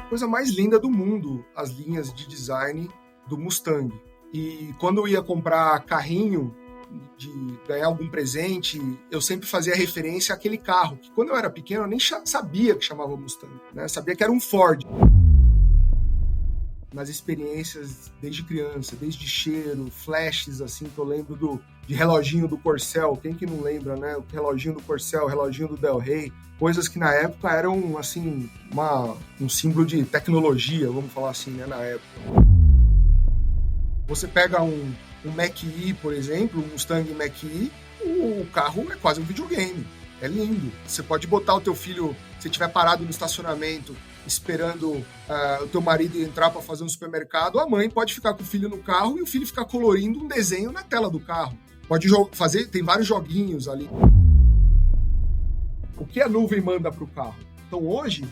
coisa mais linda do mundo, as linhas de design do Mustang. E quando eu ia comprar carrinho, de ganhar algum presente, eu sempre fazia referência àquele carro, que quando eu era pequeno eu nem sabia que chamava Mustang, né? Sabia que era um Ford. Nas experiências desde criança, desde cheiro, flashes, assim, que eu lembro de reloginho do Corcel, quem que não lembra, né? O reloginho do Corcel, o reloginho do Del Rey, coisas que na época eram, assim, um símbolo de tecnologia, vamos falar assim, né, na época. Você pega um Mach-E, por exemplo, um Mustang Mach-E, o carro é quase um videogame, é lindo. Você pode botar o teu filho, se estiver parado no estacionamento, esperando o teu marido entrar para fazer um supermercado, a mãe pode ficar com o filho no carro e o filho ficar colorindo um desenho na tela do carro. Pode fazer, tem vários joguinhos ali. O que a nuvem manda para o carro? Então hoje,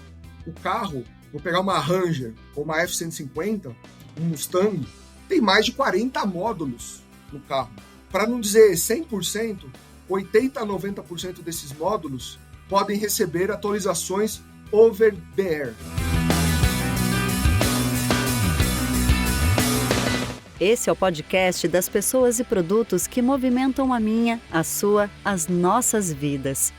o carro, vou pegar uma Ranger ou uma F-150, um Mustang, tem mais de 40 módulos no carro. Para não dizer 100%, 80% a 90% desses módulos podem receber atualizações over the air. Esse é o podcast das pessoas e produtos que movimentam a minha, a sua, as nossas vidas.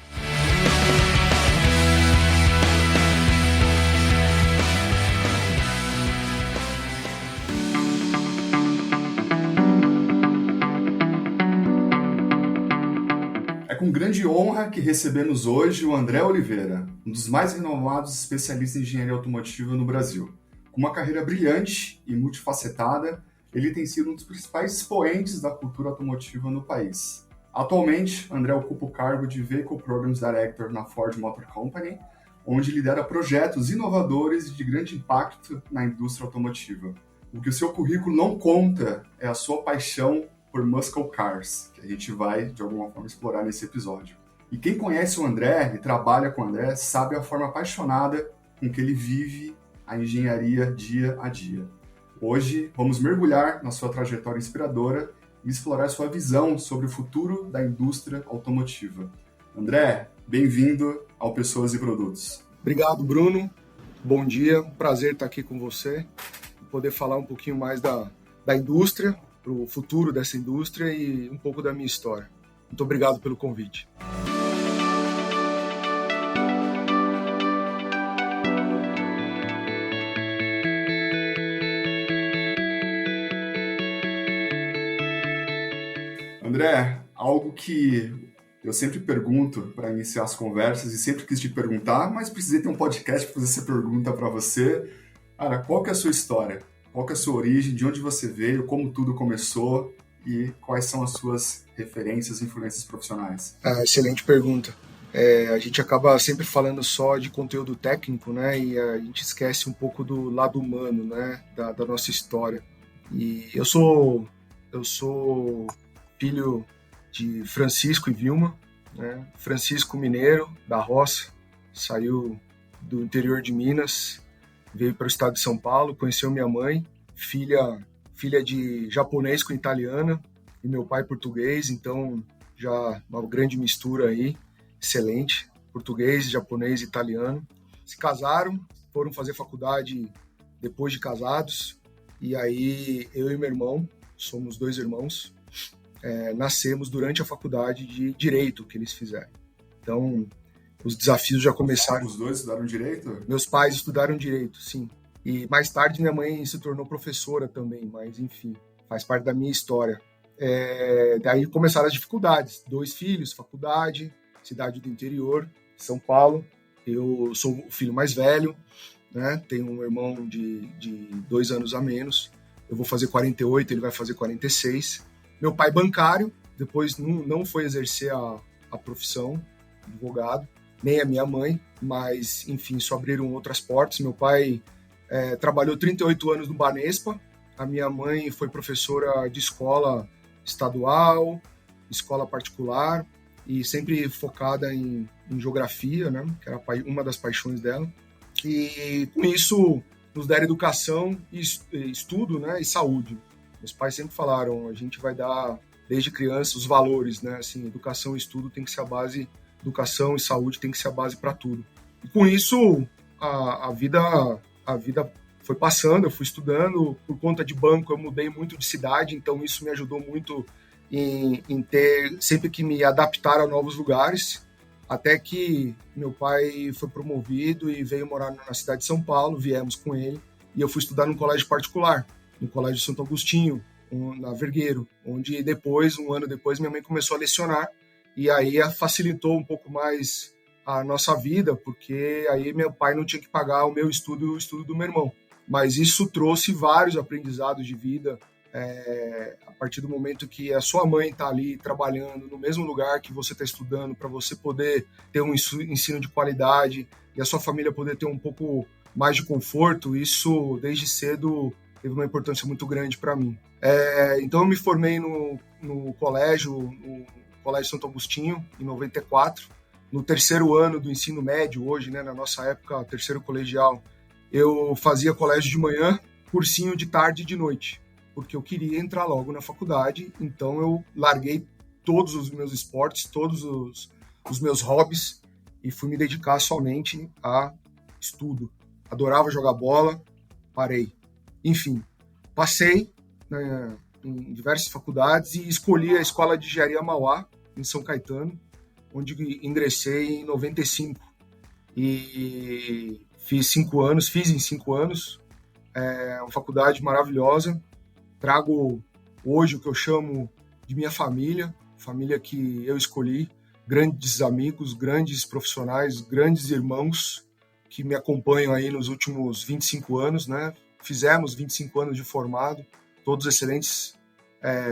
Com grande honra que recebemos hoje o André Oliveira, um dos mais renomados especialistas em engenharia automotiva no Brasil. Com uma carreira brilhante e multifacetada, ele tem sido um dos principais expoentes da cultura automotiva no país. Atualmente, André ocupa o cargo de Vehicle Programs Director na Ford Motor Company, onde lidera projetos inovadores e de grande impacto na indústria automotiva. O que o seu currículo não conta é a sua paixão por Muscle Cars, que a gente vai, de alguma forma, explorar nesse episódio. E quem conhece o André e trabalha com o André sabe a forma apaixonada com que ele vive a engenharia dia a dia. Hoje, vamos mergulhar na sua trajetória inspiradora e explorar sua visão sobre o futuro da indústria automotiva. André, bem-vindo ao Pessoas e Produtos. Obrigado, Bruno. Bom dia, prazer estar aqui com você, poder falar um pouquinho mais da indústria, para o futuro dessa indústria e um pouco da minha história. Muito obrigado pelo convite. André, algo que eu sempre pergunto para iniciar as conversas e sempre quis te perguntar, mas precisei ter um podcast para fazer essa pergunta para você. Cara, qual que é a sua história? Qual que é a sua origem, de onde você veio, como tudo começou e quais são as suas referências e influências profissionais? Excelente pergunta. A gente acaba sempre falando só de conteúdo técnico, né? E a gente esquece um pouco do lado humano, né? Da nossa história. E eu sou filho de Francisco e Vilma, né? Francisco mineiro, da roça, saiu do interior de Minas, veio para o estado de São Paulo, conheceu minha mãe, filha de japonês com italiana, e meu pai português, então já uma grande mistura aí, excelente, português, japonês e italiano. Se casaram, foram fazer faculdade depois de casados, e aí eu e meu irmão, somos 2 irmãos, nascemos durante a faculdade de Direito que eles fizeram. Então, os desafios já começaram. Os dois estudaram Direito? Meus pais estudaram Direito, sim. E mais tarde minha mãe se tornou professora também, mas enfim, faz parte da minha história. Daí começaram as dificuldades. 2 filhos, faculdade, cidade do interior, São Paulo. Eu sou o filho mais velho, né? Tenho um irmão de 2 anos a menos. Eu vou fazer 48, ele vai fazer 46. Meu pai bancário, depois não foi exercer a profissão, advogado, nem a minha mãe, mas, enfim, só abriram outras portas. Meu pai trabalhou 38 anos no Banespa, a minha mãe foi professora de escola estadual, escola particular, e sempre focada em geografia, né, que era uma das paixões dela. E, com isso, nos deram educação, estudo, né, e saúde. Meus pais sempre falaram, a gente vai dar, desde criança, os valores, né, assim, educação e estudo tem que ser a base. Educação e saúde tem que ser a base para tudo. E com isso, a vida a vida foi passando, eu fui estudando, por conta de banco eu mudei muito de cidade, então isso me ajudou muito em ter sempre que me adaptar a novos lugares, até que meu pai foi promovido e veio morar na cidade de São Paulo, viemos com ele, e eu fui estudar num colégio particular, no Colégio Santo Agostinho, na Vergueiro, onde depois, um ano depois, minha mãe começou a lecionar, e aí facilitou um pouco mais a nossa vida, porque aí meu pai não tinha que pagar o meu estudo e o estudo do meu irmão. Mas isso trouxe vários aprendizados de vida, a partir do momento que a sua mãe está ali trabalhando no mesmo lugar que você está estudando, para você poder ter um ensino de qualidade e a sua família poder ter um pouco mais de conforto, isso desde cedo teve uma importância muito grande para mim. Então eu me formei no Colégio Santo Agostinho, em 94, no terceiro ano do ensino médio, hoje, né, na nossa época, terceiro colegial, eu fazia colégio de manhã, cursinho de tarde e de noite, porque eu queria entrar logo na faculdade, então eu larguei todos os meus esportes, todos os meus hobbies, e fui me dedicar somente a estudo. Adorava jogar bola, parei. Enfim, passei, né, em diversas faculdades e escolhi a Escola de Engenharia Mauá, em São Caetano, onde ingressei em 95 e fiz em 5 anos, uma faculdade maravilhosa. Trago hoje o que eu chamo de minha família que eu escolhi, grandes amigos, grandes profissionais, grandes irmãos que me acompanham aí nos últimos 25 anos, né? Fizemos 25 anos de formado, todos excelentes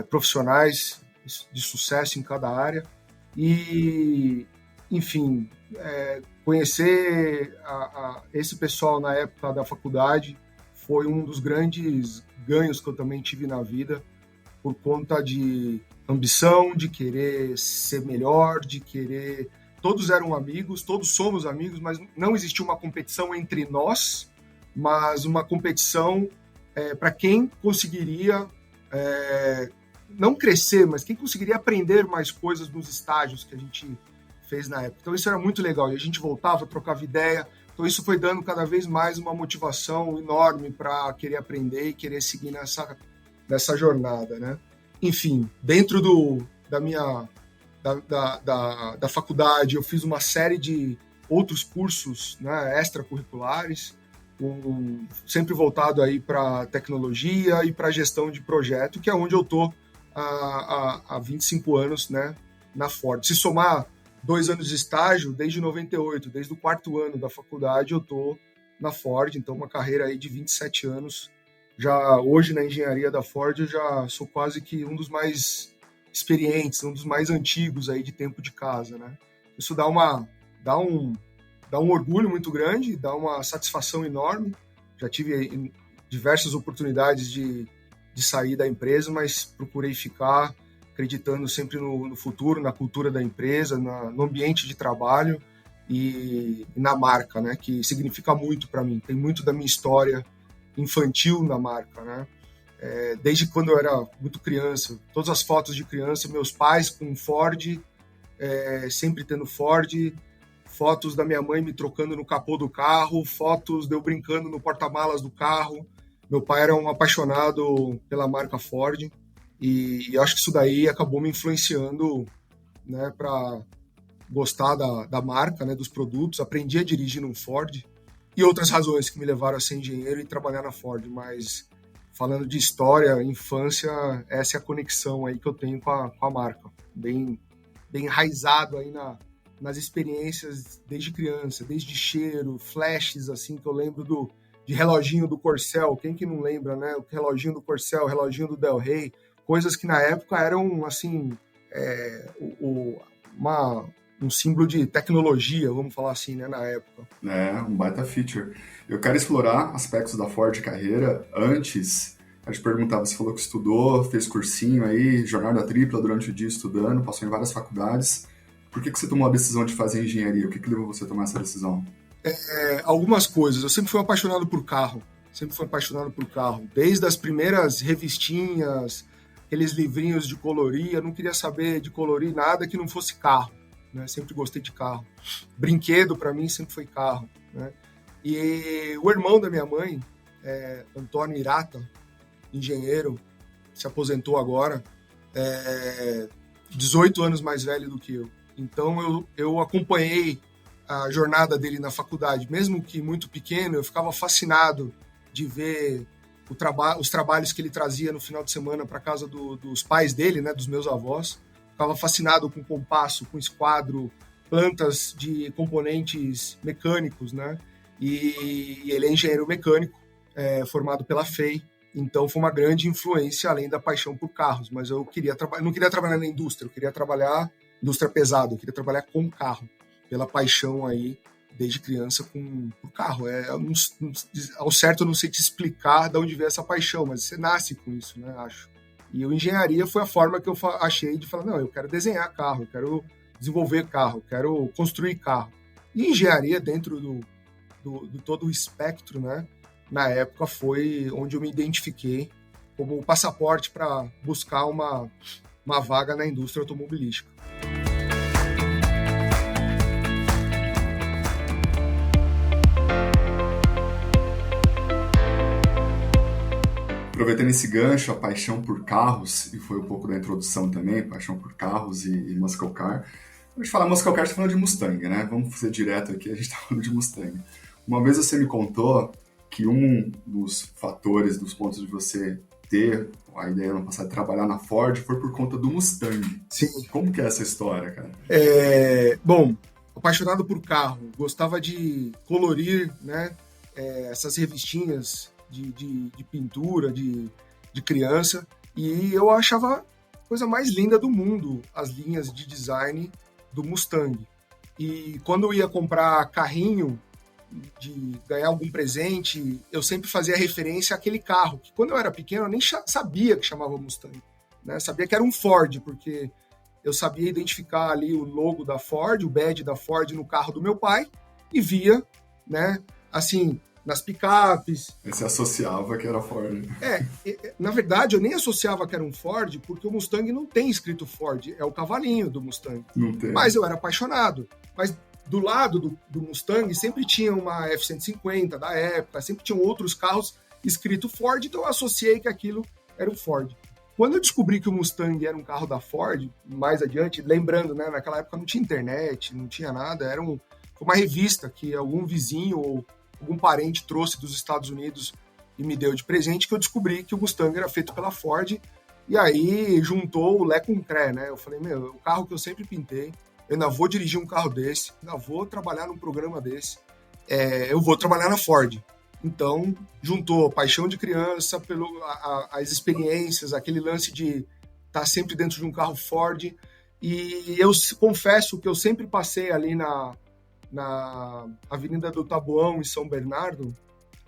profissionais de sucesso em cada área. E, enfim, conhecer esse pessoal na época da faculdade foi um dos grandes ganhos que eu também tive na vida, por conta de ambição, de querer ser melhor, de querer... Todos eram amigos, todos somos amigos, mas não existia uma competição entre nós, mas uma competição para quem conseguiria... não crescer, mas quem conseguiria aprender mais coisas nos estágios que a gente fez na época. Então isso era muito legal, e a gente voltava, trocava ideia, então isso foi dando cada vez mais uma motivação enorme para querer aprender e querer seguir nessa jornada, né? Enfim, dentro da faculdade eu fiz uma série de outros cursos, né, extracurriculares, sempre voltado aí para tecnologia e para gestão de projeto, que é onde eu estou há 25 anos, né, na Ford. Se somar 2 anos de estágio, desde 98, desde o 4º ano da faculdade, eu estou na Ford, então uma carreira aí de 27 anos. Já hoje na engenharia da Ford eu já sou quase que um dos mais experientes, um dos mais antigos aí de tempo de casa, né? Isso dá um orgulho muito grande, dá uma satisfação enorme. Já tive diversas oportunidades de sair da empresa, mas procurei ficar acreditando sempre no futuro, na cultura da empresa, no ambiente de trabalho e na marca, né, que significa muito para mim. Tem muito da minha história infantil na marca, né? Desde quando eu era muito criança, todas as fotos de criança, meus pais com Ford, sempre tendo Ford, fotos da minha mãe me trocando no capô do carro, fotos de eu brincando no porta-malas do carro. Meu pai era um apaixonado pela marca Ford e eu acho que isso daí acabou me influenciando, né, para gostar da marca, né, dos produtos. Aprendi a dirigir no Ford e outras razões que me levaram a ser engenheiro e trabalhar na Ford, mas falando de história, infância, essa é a conexão aí que eu tenho com a marca, bem enraizado aí nas experiências desde criança, desde cheiro, flashes, assim, que eu lembro de reloginho do Corcel, quem que não lembra, né? O reloginho do Corcel, o reloginho do Del Rey, coisas que na época eram, assim, um símbolo de tecnologia, vamos falar assim, né, na época. Um baita feature. Eu quero explorar aspectos da Ford carreira. Antes, a gente perguntava, você falou que estudou, fez cursinho aí, jornada tripla durante o dia estudando, passou em várias faculdades. Por que você tomou a decisão de fazer engenharia? O que levou você a tomar essa decisão? Algumas coisas. Eu sempre fui apaixonado por carro. Desde as primeiras revistinhas, aqueles livrinhos de colorir, eu não queria saber de colorir nada que não fosse carro, né? Sempre gostei de carro. Brinquedo, para mim, sempre foi carro, né? E o irmão da minha mãe, Antônio Irata, engenheiro, se aposentou agora, 18 anos mais velho do que eu. Então eu acompanhei a jornada dele na faculdade, mesmo que muito pequeno, eu ficava fascinado de ver os trabalhos que ele trazia no final de semana para casa dos pais dele, né, dos meus avós. Ficava fascinado com compasso, com esquadro, plantas de componentes mecânicos, né? E ele é engenheiro mecânico, formado pela FEI. Então foi uma grande influência, além da paixão por carros. Mas eu não queria trabalhar na indústria, eu queria trabalhar indústria pesada, eu queria trabalhar com carro, pela paixão aí desde criança por carro. Ao certo eu não sei te explicar de onde veio essa paixão, mas você nasce com isso, né, acho. E a engenharia foi a forma que eu achei de falar, não, eu quero desenhar carro, eu quero desenvolver carro, eu quero construir carro. E engenharia, dentro do todo o espectro, né, na época foi onde eu me identifiquei como passaporte para buscar uma vaga na indústria automobilística. Aproveitando esse gancho, a paixão por carros, e foi um pouco da introdução também, paixão por carros e muscle car. A gente fala muscle car, a gente tá falando de Mustang, né? Vamos ser direto aqui, a gente tá falando de Mustang. Uma vez você me contou que um dos fatores, dos pontos de você ter a ideia no passado de trabalhar na Ford foi por conta do Mustang. Sim. Como que é essa história, cara? Bom, apaixonado por carro, gostava de colorir, né, essas revistinhas de pintura, de criança, e eu achava a coisa mais linda do mundo, as linhas de design do Mustang. E quando eu ia comprar carrinho, de ganhar algum presente, eu sempre fazia referência àquele carro, que quando eu era pequeno eu nem sabia que chamava Mustang, né? Sabia que era um Ford, porque eu sabia identificar ali o logo da Ford, o badge da Ford no carro do meu pai, e via, né, assim, nas picapes. Você associava que era Ford. Na verdade, eu nem associava que era um Ford, porque o Mustang não tem escrito Ford, é o cavalinho do Mustang. Não tem. Mas eu era apaixonado. Mas do lado do Mustang sempre tinha uma F-150 da época, sempre tinham outros carros escrito Ford, então eu associei que aquilo era um Ford. Quando eu descobri que o Mustang era um carro da Ford, mais adiante, lembrando, né, naquela época não tinha internet, não tinha nada, foi uma revista que algum vizinho ou algum parente trouxe dos Estados Unidos e me deu de presente, que eu descobri que o Mustang era feito pela Ford, e aí juntou o Lé com o Cré, né? Eu falei, o carro que eu sempre pintei, eu ainda vou dirigir um carro desse, ainda vou trabalhar num programa desse, eu vou trabalhar na Ford. Então, juntou a paixão de criança, as experiências, aquele lance de estar sempre dentro de um carro Ford, e eu confesso que eu sempre passei ali na Avenida do Taboão, em São Bernardo,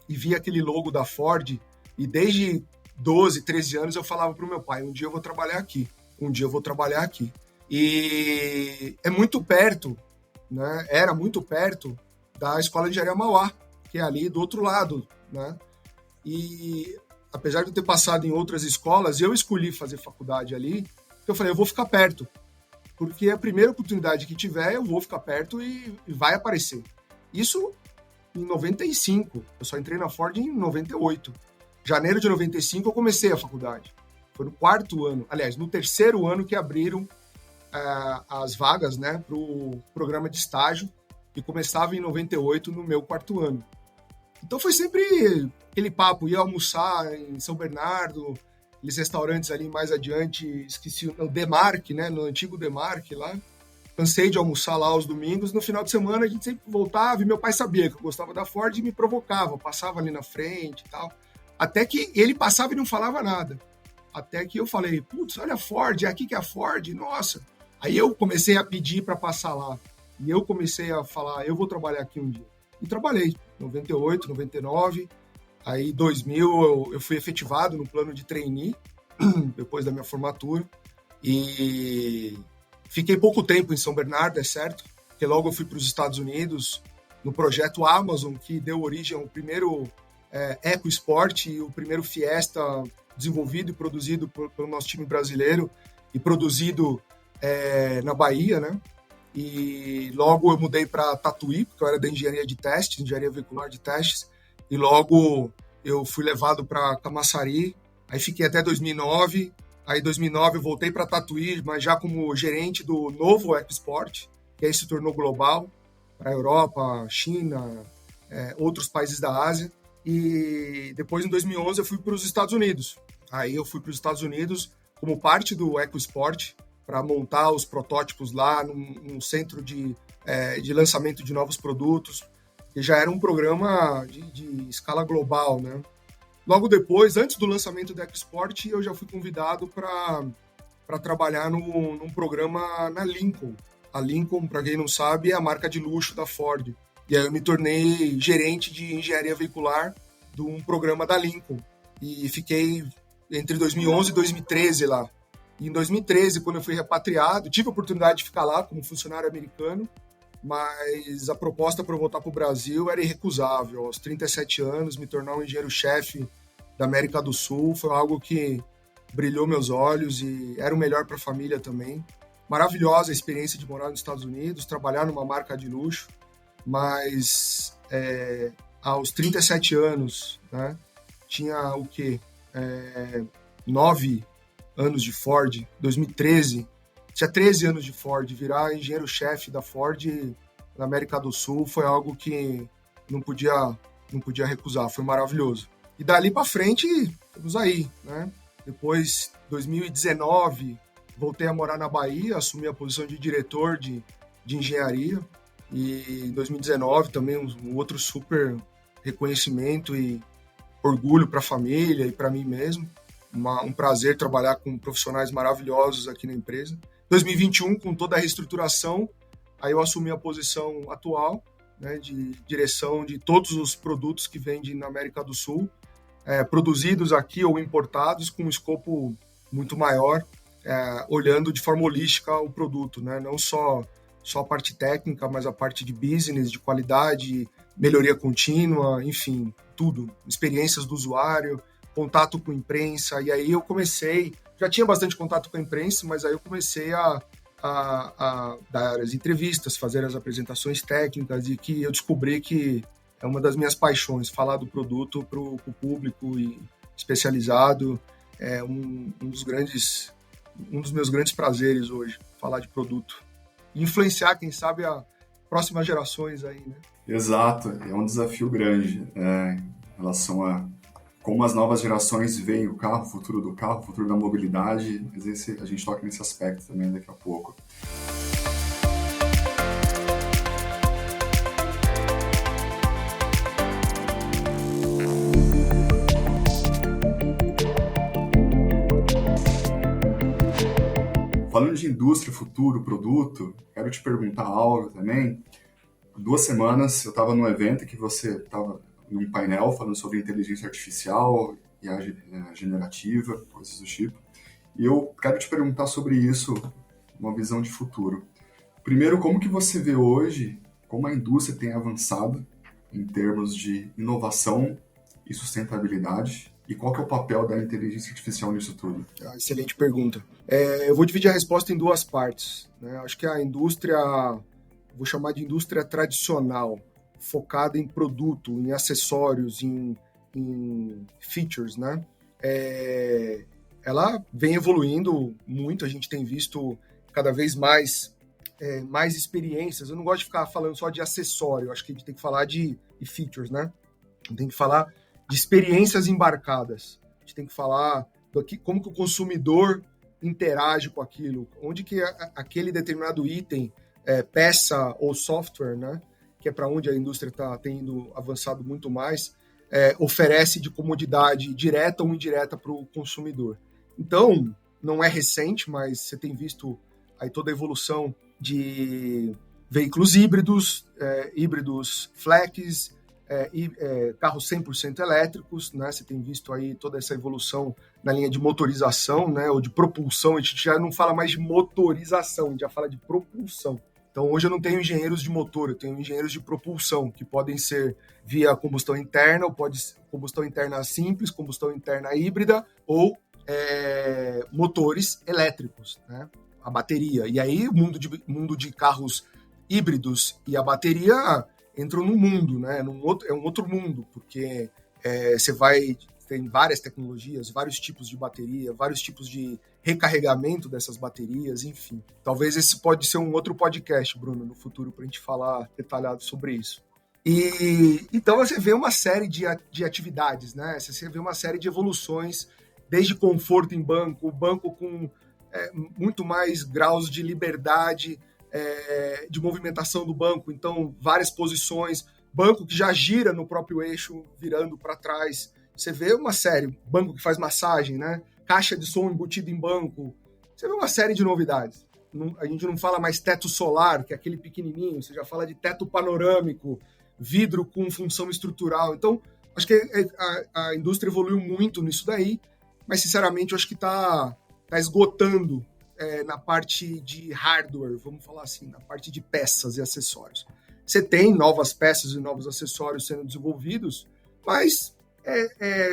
e vi aquele logo da Ford, e desde 12, 13 anos eu falava para o meu pai, um dia eu vou trabalhar aqui, um dia eu vou trabalhar aqui. E é muito perto, né? Era muito perto da Escola de Engenharia Mauá, que é ali do outro lado, né? E apesar de eu ter passado em outras escolas, eu escolhi fazer faculdade ali, porque eu falei, eu vou ficar perto, porque a primeira oportunidade que tiver, eu vou ficar perto e vai aparecer. Isso em 95, eu só entrei na Ford em 98. Janeiro de 95 eu comecei a faculdade. Foi no quarto ano, aliás, no terceiro ano que abriram as vagas, né, para o programa de estágio, que começava em 98 no meu quarto ano. Então foi sempre aquele papo, ia almoçar em São Bernardo, aqueles restaurantes ali mais adiante, esqueci o Demarque, né, no antigo Demarque lá. Cansei de almoçar lá aos domingos, no final de semana a gente sempre voltava e meu pai sabia que eu gostava da Ford e me provocava, passava ali na frente e tal. Até que ele passava e não falava nada. Até que eu falei, putz, olha a Ford, é aqui que é a Ford, nossa. Aí eu comecei a pedir para passar lá. E eu comecei a falar, eu vou trabalhar aqui um dia. E trabalhei, 98, 99. Aí, 2000, eu fui efetivado no plano de trainee, depois da minha formatura. E fiquei pouco tempo em São Bernardo, é certo, porque logo eu fui para os Estados Unidos, no projeto Amazon, que deu origem ao primeiro EcoSport e o primeiro Fiesta desenvolvido e produzido pelo nosso time brasileiro e produzido na Bahia, né? e logo eu mudei para Tatuí, porque eu era da engenharia de testes, engenharia veicular de testes, e logo eu fui levado para Camaçari, aí fiquei até 2009, aí em 2009 eu voltei para Tatuí, mas já como gerente do novo EcoSport, que aí se tornou global, para a Europa, China, outros países da Ásia. E depois, em 2011, eu fui para os Estados Unidos. Aí eu fui para os Estados Unidos como parte do EcoSport, para montar os protótipos lá num centro de lançamento de novos produtos, que já era um programa de escala global, né? Logo depois, antes do lançamento do EcoSport, eu já fui convidado para trabalhar num programa na Lincoln. A Lincoln, para quem não sabe, é a marca de luxo da Ford. E aí eu me tornei gerente de engenharia veicular de um programa da Lincoln. E fiquei entre 2011 e 2013 lá. E em 2013, quando eu fui repatriado, tive a oportunidade de ficar lá como funcionário americano, mas a proposta para eu voltar para o Brasil era irrecusável. Aos 37 anos, me tornar um engenheiro-chefe da América do Sul foi algo que brilhou meus olhos e era o melhor para a família também. Maravilhosa a experiência de morar nos Estados Unidos, trabalhar numa marca de luxo, mas aos 37 anos, né, tinha o quê? 9 anos de Ford, 2013, tinha 13 anos de Ford, virar engenheiro-chefe da Ford na América do Sul foi algo que não podia recusar, foi maravilhoso. E dali para frente, estamos aí, né? Depois, 2019, voltei a morar na Bahia, assumi a posição de diretor de engenharia. E em 2019 também um outro super reconhecimento e orgulho para a família e para mim mesmo. Um prazer trabalhar com profissionais maravilhosos aqui na empresa. 2021, com toda a reestruturação, aí eu assumi a posição atual, né, de direção de todos os produtos que vendem na América do Sul, produzidos aqui ou importados com um escopo muito maior, olhando de forma holística o produto, né? Não só a parte técnica, mas a parte de business, de qualidade, melhoria contínua, enfim, tudo. Experiências do usuário, contato com a imprensa, e aí eu comecei, já tinha bastante contato com a imprensa, mas aí eu comecei a dar as entrevistas, fazer as apresentações técnicas, e que eu descobri que é uma das minhas paixões, falar do produto para o público e especializado, é um dos meus grandes prazeres hoje, falar de produto. E influenciar, quem sabe, as próximas gerações aí, né? Exato, é um desafio grande em relação a como as novas gerações veem o carro, o futuro do carro, o futuro da mobilidade, mas a gente toca nesse aspecto também daqui a pouco. Falando de indústria, futuro, produto, quero te perguntar algo também. Há 2 semanas eu estava num evento que você estava num painel falando sobre inteligência artificial e a generativa, coisas do tipo. E eu quero te perguntar sobre isso, uma visão de futuro. Primeiro, como que você vê hoje, como a indústria tem avançado em termos de inovação e sustentabilidade? E qual que é o papel da inteligência artificial nisso tudo? Excelente pergunta. Eu vou dividir a resposta em 2 partes, né? Acho que a indústria, vou chamar de indústria tradicional, focada em produto, em acessórios, em features, né? Ela vem evoluindo muito, a gente tem visto cada vez mais experiências. Eu não gosto de ficar falando só de acessório, acho que a gente tem que falar de features, né? A gente tem que falar de experiências embarcadas. A gente tem que falar como que o consumidor interage com aquilo, onde que aquele determinado item, peça ou software, né, que é para onde a indústria está tendo avançado muito mais, oferece de comodidade direta ou indireta para o consumidor. Então, não é recente, mas você tem visto aí toda a evolução de veículos híbridos flex, carros 100% elétricos, né? Você tem visto aí toda essa evolução na linha de motorização, né? Ou de propulsão. A gente já não fala mais de motorização, a gente já fala de propulsão. Então, hoje eu não tenho engenheiros de motor, eu tenho engenheiros de propulsão, que podem ser via combustão interna, ou pode ser combustão interna simples, combustão interna híbrida, ou motores elétricos, né? A bateria. E aí, o mundo de carros híbridos e a bateria entram no mundo, né? É um outro mundo, porque tem várias tecnologias, vários tipos de bateria, vários tipos de recarregamento dessas baterias, enfim. Talvez esse pode ser um outro podcast, Bruno, no futuro, para a gente falar detalhado sobre isso. E então você vê uma série de atividades, né? Você vê uma série de evoluções, desde conforto em banco, o banco com muito mais graus de liberdade, de movimentação do banco, então várias posições, banco que já gira no próprio eixo, virando para trás. Você vê uma série, banco que faz massagem, né? Caixa de som embutido em banco. Você vê uma série de novidades. A gente não fala mais teto solar, que é aquele pequenininho, você já fala de teto panorâmico, vidro com função estrutural. Então, acho que a indústria evoluiu muito nisso daí, mas, sinceramente, eu acho que está esgotando na parte de hardware, vamos falar assim, na parte de peças e acessórios. Você tem novas peças e novos acessórios sendo desenvolvidos, mas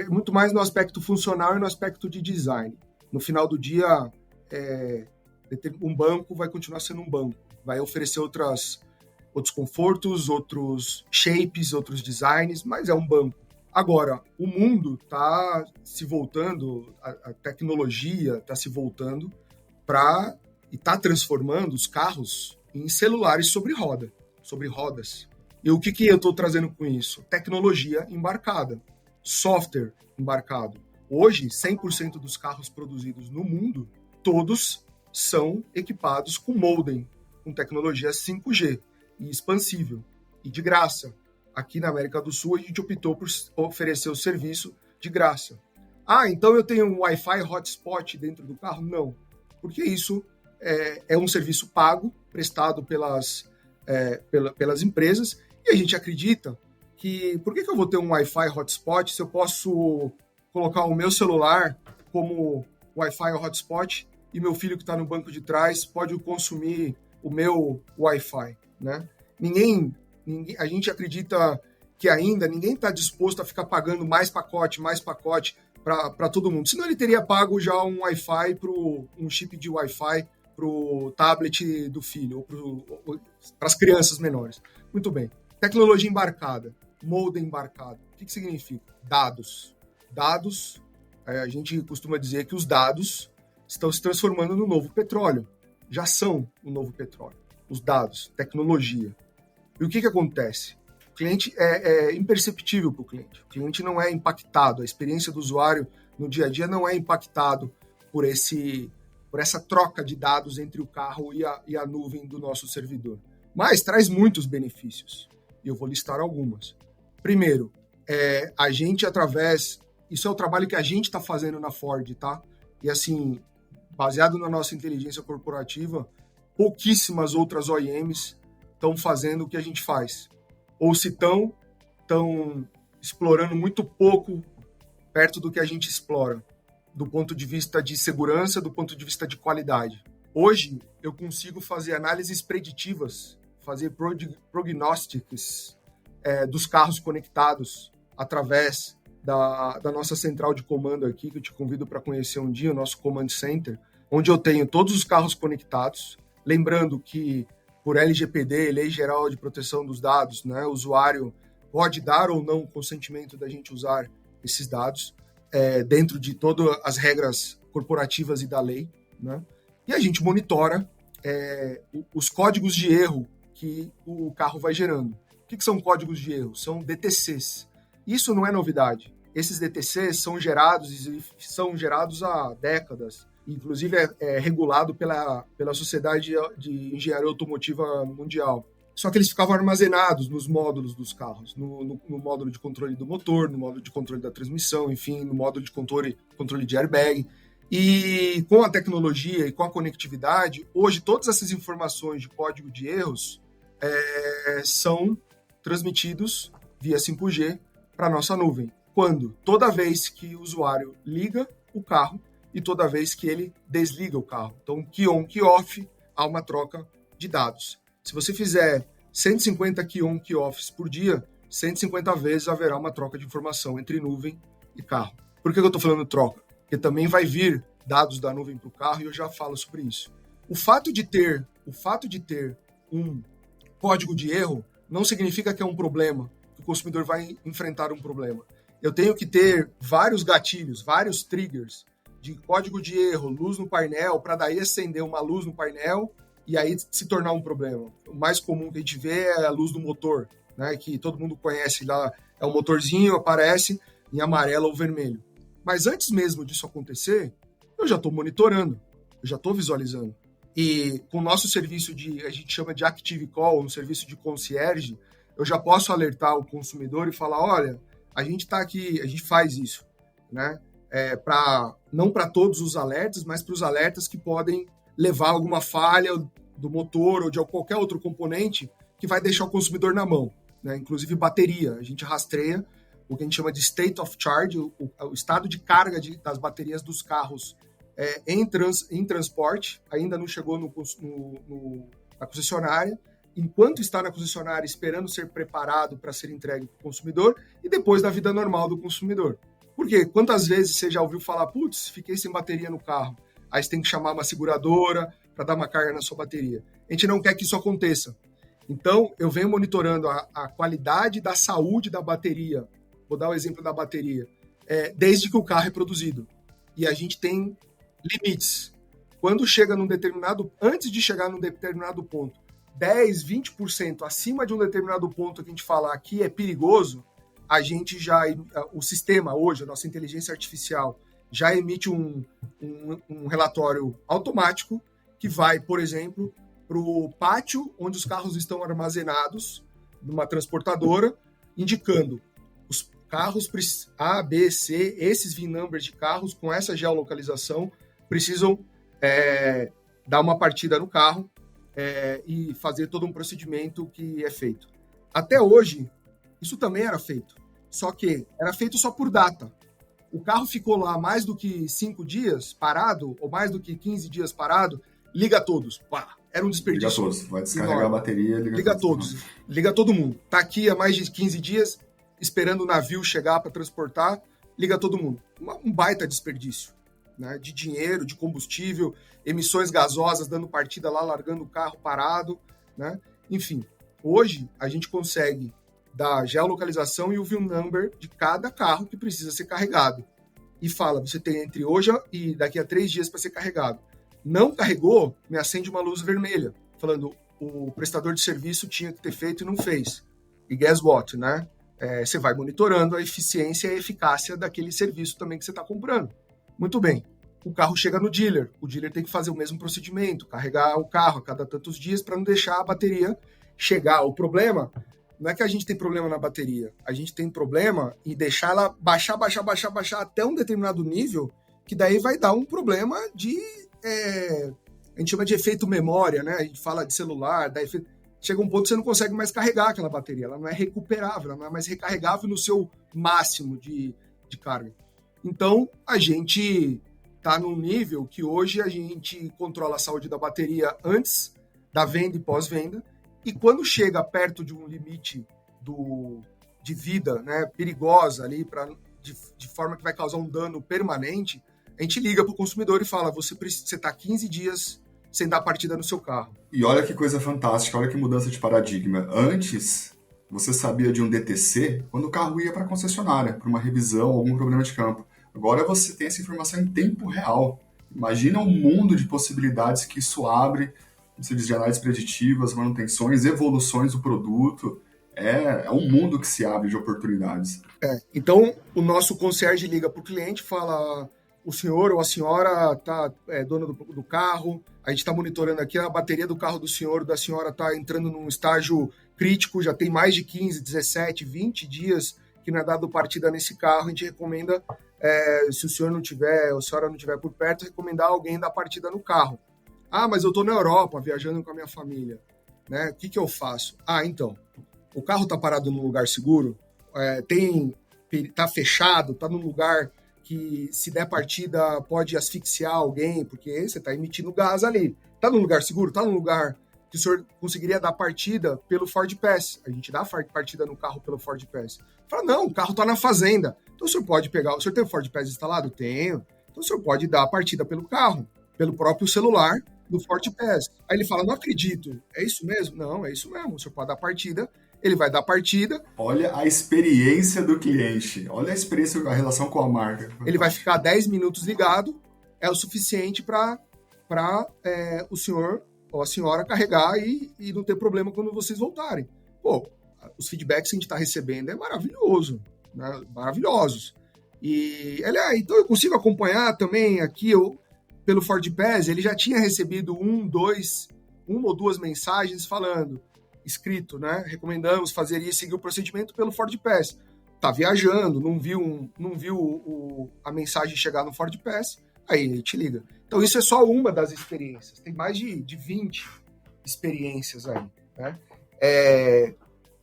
muito mais no aspecto funcional e no aspecto de design. No final do dia, um banco vai continuar sendo um banco, vai oferecer outros confortos, outros shapes, outros designs, mas é um banco. Agora, o mundo está se voltando, a tecnologia está se voltando e está transformando os carros em celulares sobre rodas. E o que eu estou trazendo com isso? Tecnologia embarcada, software embarcado. Hoje, 100% dos carros produzidos no mundo, todos são equipados com modem, com tecnologia 5G e expansível e de graça. Aqui na América do Sul, a gente optou por oferecer o serviço de graça. Então eu tenho um Wi-Fi hotspot dentro do carro? Não, porque isso é um serviço pago, prestado pelas empresas, e a gente acredita que por que eu vou ter um Wi-Fi hotspot se eu posso colocar o meu celular como Wi-Fi hotspot e meu filho que está no banco de trás pode consumir o meu Wi-Fi, né? A gente acredita que ainda ninguém está disposto a ficar pagando mais pacote para todo mundo. Senão ele teria pago já um Wi-Fi, um chip de Wi-Fi para o tablet do filho, ou para as crianças menores. Muito bem. Tecnologia embarcada, modem embarcado. O que significa? Dados. Dados, a gente costuma dizer que os dados estão se transformando no novo petróleo. Já são o novo petróleo. Os dados, tecnologia. E o que acontece? O cliente é imperceptível para o cliente. O cliente não é impactado. A experiência do usuário no dia a dia não é impactado por essa troca de dados entre o carro e a nuvem do nosso servidor. Mas traz muitos benefícios. E eu vou listar algumas. Primeiro, a gente isso é o trabalho que a gente está fazendo na Ford, tá? E assim, baseado na nossa inteligência corporativa, pouquíssimas outras OEMs estão fazendo o que a gente faz. Ou se estão explorando muito pouco perto do que a gente explora, do ponto de vista de segurança, do ponto de vista de qualidade. Hoje, eu consigo fazer análises preditivas, fazer prognósticos dos carros conectados através da nossa central de comando aqui, que eu te convido para conhecer um dia, o nosso Command Center, onde eu tenho todos os carros conectados, lembrando que por LGPD, Lei Geral de Proteção dos Dados, né, o usuário pode dar ou não o consentimento da gente usar esses dados dentro de todas as regras corporativas e da lei, né? E a gente monitora os códigos de erro que o carro vai gerando. O que são códigos de erro? São DTCs. Isso não é novidade. Esses DTCs são gerados há décadas. Inclusive é regulado pela Sociedade de Engenharia Automotiva Mundial. Só que eles ficavam armazenados nos módulos dos carros, no módulo de controle do motor, no módulo de controle da transmissão, enfim, no módulo de controle de airbag. E com a tecnologia e com a conectividade, hoje todas essas informações de código de erros são transmitidos via 5G para a nossa nuvem. Quando? Toda vez que o usuário liga o carro e toda vez que ele desliga o carro. Então, key on, key off, há uma troca de dados. Se você fizer 150 key on, key offs por dia, 150 vezes haverá uma troca de informação entre nuvem e carro. Por que eu estou falando troca? Porque também vai vir dados da nuvem para o carro e eu já falo sobre isso. O fato de ter um código de erro não significa que é um problema, que o consumidor vai enfrentar um problema. Eu tenho que ter vários gatilhos, vários triggers de código de erro, luz no painel, para daí acender uma luz no painel e aí se tornar um problema. O mais comum que a gente vê é a luz do motor, né, que todo mundo conhece lá, é um motorzinho, aparece em amarelo ou vermelho. Mas antes mesmo disso acontecer, eu já estou monitorando, eu já estou visualizando. E com o nosso serviço a gente chama de Active Call, um serviço de concierge, eu já posso alertar o consumidor e falar, olha, a gente está aqui, a gente faz isso, né? Não para todos os alertas, mas para os alertas que podem levar a alguma falha do motor ou de qualquer outro componente que vai deixar o consumidor na mão, né? Inclusive bateria, a gente rastreia o que a gente chama de state of charge, o estado de carga das baterias dos carros em transporte, ainda não chegou na concessionária, enquanto está na concessionária esperando ser preparado para ser entregue para o consumidor e depois da vida normal do consumidor. Por quê? Quantas vezes você já ouviu falar, putz, fiquei sem bateria no carro, aí você tem que chamar uma seguradora para dar uma carga na sua bateria. A gente não quer que isso aconteça. Então, eu venho monitorando a qualidade da saúde da bateria. Vou dar o exemplo da bateria. Desde que o carro é produzido. E a gente tem limites. Quando chega antes de chegar num determinado ponto, 10, 20% acima de um determinado ponto que a gente fala aqui é perigoso, o sistema hoje, a nossa inteligência artificial, já emite um relatório automático que vai, por exemplo, para o pátio onde os carros estão armazenados, numa transportadora, indicando os carros A, B, C, esses VIN numbers de carros com essa geolocalização precisam dar uma partida no carro e fazer todo um procedimento que é feito. Até hoje, isso também era feito, só que era feito só por data. O carro ficou lá mais do que 5 dias parado, ou mais do que 15 dias parado, liga todos. Pá, era um desperdício. Liga todos, vai descarregar a bateria, liga todos. Liga todo mundo. Tá aqui há mais de 15 dias, esperando o navio chegar para transportar, liga todo mundo. Um baita desperdício, né? De dinheiro, de combustível, emissões gasosas dando partida lá, largando o carro parado, né? Enfim, hoje a gente consegue dar a geolocalização e o VIN number de cada carro que precisa ser carregado. E fala, você tem entre hoje e daqui a 3 dias para ser carregado. Não carregou, me acende uma luz vermelha, falando o prestador de serviço tinha que ter feito e não fez. E guess what, né? Você vai monitorando a eficiência e a eficácia daquele serviço também que você está comprando. Muito bem. O carro chega no dealer. O dealer tem que fazer o mesmo procedimento, carregar o carro a cada tantos dias para não deixar a bateria chegar. O problema não é que a gente tem problema na bateria. A gente tem problema em deixar ela baixar até um determinado nível, que daí vai dar um problema de... a gente chama de efeito memória, né? A gente fala de celular, chega um ponto que você não consegue mais carregar aquela bateria. Ela não é recuperável, ela não é mais recarregável no seu máximo de carga. Então, a gente está num nível que hoje a gente controla a saúde da bateria antes da venda e pós-venda, e quando chega perto de um limite de vida, né, perigosa ali, de forma que vai causar um dano permanente, a gente liga para o consumidor e fala, você está 15 dias sem dar partida no seu carro. E olha que coisa fantástica, olha que mudança de paradigma. Antes, você sabia de um DTC quando o carro ia para a concessionária, para uma revisão, algum problema de campo. Agora você tem essa informação em tempo real. Imagina um mundo de possibilidades que isso abre, de análises preditivas, manutenções, evoluções do produto. É um mundo que se abre de oportunidades. Então, o nosso concierge liga para o cliente e fala, o senhor ou a senhora é dona do carro, a gente está monitorando aqui, a bateria do carro do senhor ou da senhora está entrando num estágio crítico, já tem mais de 15, 17, 20 dias que não é dado partida nesse carro, a gente recomenda, se o senhor não tiver, ou a senhora não tiver por perto, recomendar alguém dar partida no carro. Ah, mas eu estou na Europa, viajando com a minha família, né? O que eu faço? Então, o carro está parado num lugar seguro, está fechado, está num lugar que se der partida pode asfixiar alguém, porque você está emitindo gás ali. Está num lugar seguro? Está num lugar que o senhor conseguiria dar partida pelo Ford Pass. A gente dá partida no carro pelo Ford Pass. Fala, não, o carro está na fazenda. Então o senhor pode pegar... O senhor tem o Ford Pass instalado? Tenho. Então o senhor pode dar a partida pelo carro, pelo próprio celular, do FortiPass. Aí ele fala, não acredito, é isso mesmo? Não, é isso mesmo, o senhor pode dar partida, ele vai dar partida. Olha a experiência do cliente, olha a experiência, a relação com a marca. Ele vai ficar 10 minutos ligado, é o suficiente para o senhor ou a senhora carregar e não ter problema quando vocês voltarem. Pô, os feedbacks que a gente está recebendo é maravilhoso, né? Maravilhosos. E então eu consigo acompanhar também aqui, pelo FortiPass, ele já tinha recebido uma ou duas mensagens falando, escrito, né? Recomendamos fazer isso, seguir o procedimento pelo FortiPass. Tá viajando, não viu a mensagem chegar no FortiPass, aí ele te liga. Então isso é só uma das experiências. Tem mais de 20 experiências aí, né?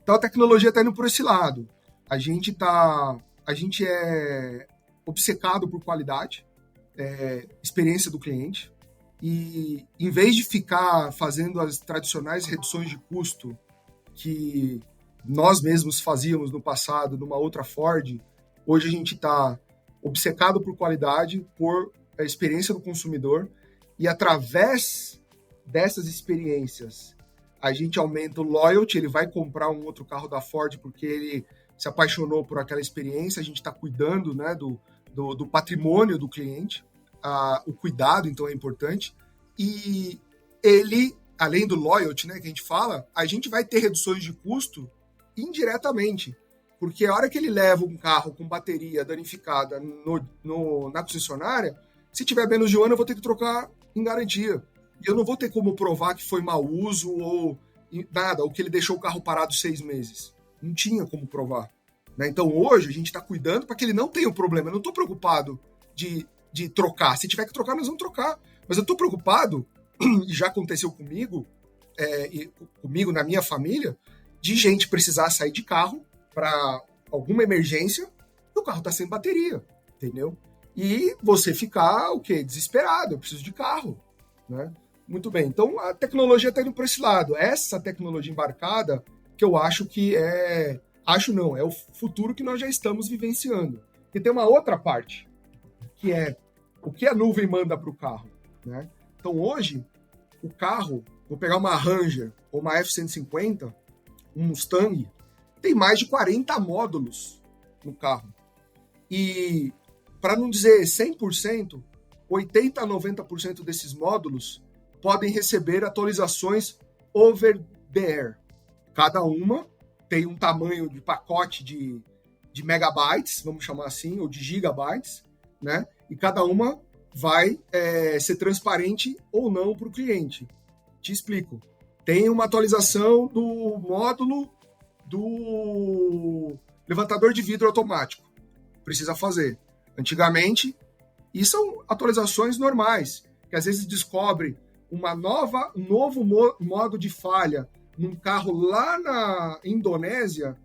Então a tecnologia está indo por esse lado. A gente é obcecado por qualidade, experiência do cliente, e em vez de ficar fazendo as tradicionais reduções de custo que nós mesmos fazíamos no passado, numa outra Ford, hoje a gente está obcecado por qualidade, por a experiência do consumidor, e através dessas experiências a gente aumenta o loyalty, ele vai comprar um outro carro da Ford porque ele se apaixonou por aquela experiência, a gente está cuidando, né, do patrimônio do cliente, o cuidado, então, é importante, e ele, além do loyalty, né, que a gente fala, a gente vai ter reduções de custo indiretamente, porque a hora que ele leva um carro com bateria danificada na concessionária, se tiver menos de um ano, eu vou ter que trocar em garantia. E eu não vou ter como provar que foi mau uso ou nada, ou que ele deixou o carro parado 6 meses. Não tinha como provar, né? Então, hoje, a gente está cuidando para que ele não tenha o problema. Eu não estou preocupado de trocar. Se tiver que trocar, nós vamos trocar. Mas eu estou preocupado, e já aconteceu comigo, comigo na minha família, de gente precisar sair de carro para alguma emergência e o carro está sem bateria, entendeu? E você ficar, desesperado, eu preciso de carro, né? Muito bem, então a tecnologia está indo para esse lado. Essa tecnologia embarcada que eu acho que é o futuro que nós já estamos vivenciando. E tem uma outra parte, que é o que a nuvem manda para o carro, né? Então hoje, o carro, vou pegar uma Ranger ou uma F-150, um Mustang, tem mais de 40 módulos no carro. E, para não dizer 100%, 80% a 90% desses módulos podem receber atualizações over the air. Cada uma tem um tamanho de pacote de megabytes, vamos chamar assim, ou de gigabytes, né? E cada uma vai ser transparente ou não para o cliente. Te explico. Tem uma atualização do módulo do levantador de vidro automático. Precisa fazer. Antigamente, e são atualizações normais, que às vezes descobre um novo modo de falha num carro lá na Indonésia,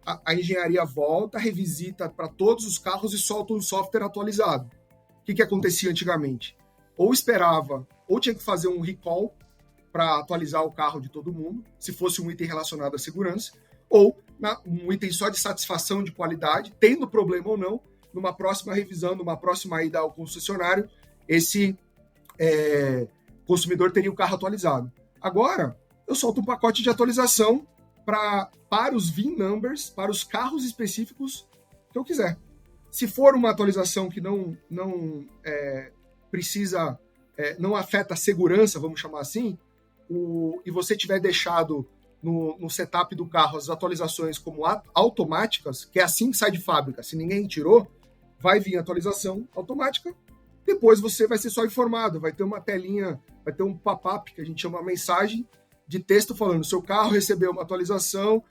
a engenharia volta, revisita para todos os carros e solta um software atualizado. O que acontecia antigamente? Ou esperava, ou tinha que fazer um recall para atualizar o carro de todo mundo, se fosse um item relacionado à segurança, ou um item só de satisfação de qualidade, tendo problema ou não, numa próxima revisão, numa próxima ida ao concessionário, esse consumidor teria o carro atualizado. Agora, eu solto um pacote de atualização para os VIN numbers, para os carros específicos que eu quiser. Se for uma atualização que não precisa, não afeta a segurança, vamos chamar assim, e você tiver deixado no setup do carro as atualizações como automáticas, que é assim que sai de fábrica, se ninguém tirou, vai vir atualização automática, depois você vai ser só informado, vai ter uma telinha, vai ter um pop-up, que a gente chama uma mensagem de texto falando, seu carro recebeu uma atualização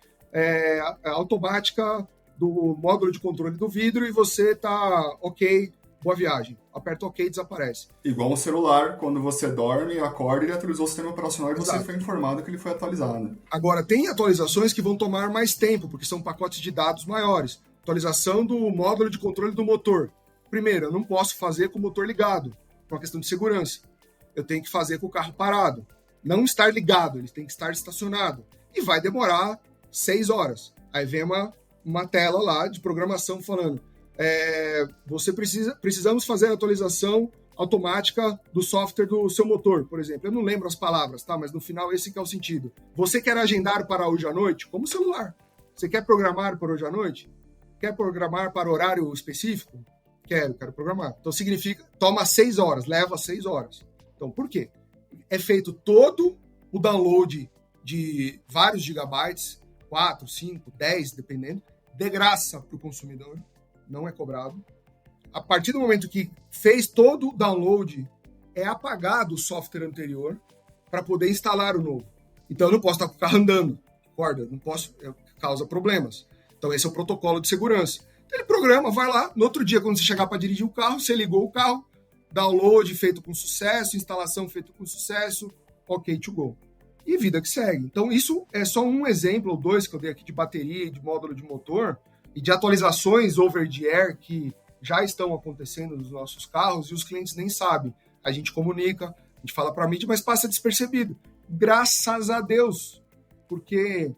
automática do módulo de controle do vidro e você tá ok, boa viagem. Aperta ok e desaparece. Igual um celular, quando você dorme, acorda, ele atualizou o sistema operacional e Exato. Você foi informado que ele foi atualizado. Agora, tem atualizações que vão tomar mais tempo, porque são pacotes de dados maiores. Atualização do módulo de controle do motor. Primeiro, eu não posso fazer com o motor ligado, por uma questão de segurança. Eu tenho que fazer com o carro parado. Não estar ligado, ele tem que estar estacionado. E vai demorar 6 horas. Aí vem uma tela lá de programação falando precisamos fazer a atualização automática do software do seu motor, por exemplo. Eu não lembro as palavras, tá? Mas no final esse que é o sentido. Você quer agendar para hoje à noite? Como celular. Você quer programar para hoje à noite? Quer programar para horário específico? Quero programar. Então significa, toma 6 horas, leva 6 horas. Então por quê? É feito todo o download de vários gigabytes, 4, 5, 10, dependendo, de graça para o consumidor, não é cobrado. A partir do momento que fez todo o download, é apagado o software anterior para poder instalar o novo. Então eu não posso estar com o carro andando, concorda? Não posso, causa problemas. Então esse é o protocolo de segurança. Então, ele programa, vai lá, no outro dia quando você chegar para dirigir o carro, você ligou o carro, download feito com sucesso, instalação feita com sucesso, ok to go. E vida que segue. Então isso é só um exemplo ou dois que eu dei aqui de bateria, de módulo de motor e de atualizações over the air que já estão acontecendo nos nossos carros e os clientes nem sabem. A gente comunica, a gente fala para a mídia, mas passa despercebido. Graças a Deus, porque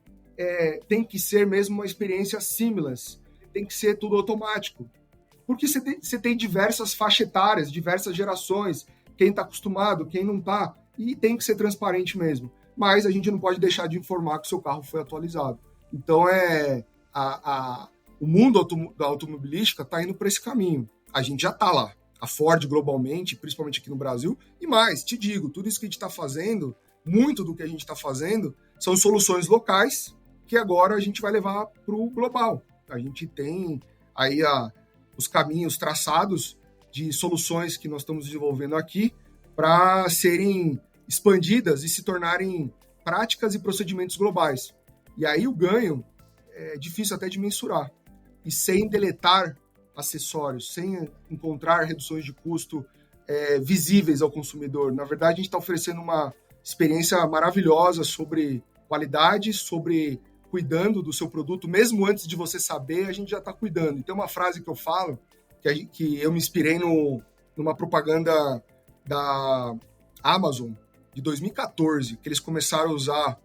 tem que ser mesmo uma experiência seamless, tem que ser tudo automático. Porque você tem diversas faixas etárias, diversas gerações, quem está acostumado, quem não está, e tem que ser transparente mesmo. Mas a gente não pode deixar de informar que o seu carro foi atualizado. Então, o mundo da automobilística está indo para esse caminho. A gente já está lá. A Ford, globalmente, principalmente aqui no Brasil. E mais, te digo, tudo isso que a gente está fazendo, muito do que a gente está fazendo, são soluções locais que agora a gente vai levar para o global. A gente tem aí os caminhos traçados de soluções que nós estamos desenvolvendo aqui para serem expandidas e se tornarem práticas e procedimentos globais. E aí o ganho é difícil até de mensurar. E sem deletar acessórios, sem encontrar reduções de custo visíveis ao consumidor. Na verdade, a gente está oferecendo uma experiência maravilhosa sobre qualidade, sobre cuidando do seu produto. Mesmo antes de você saber, a gente já está cuidando. E tem uma frase que eu falo, que eu me inspirei numa propaganda da Amazon, de 2014, que eles começaram a usar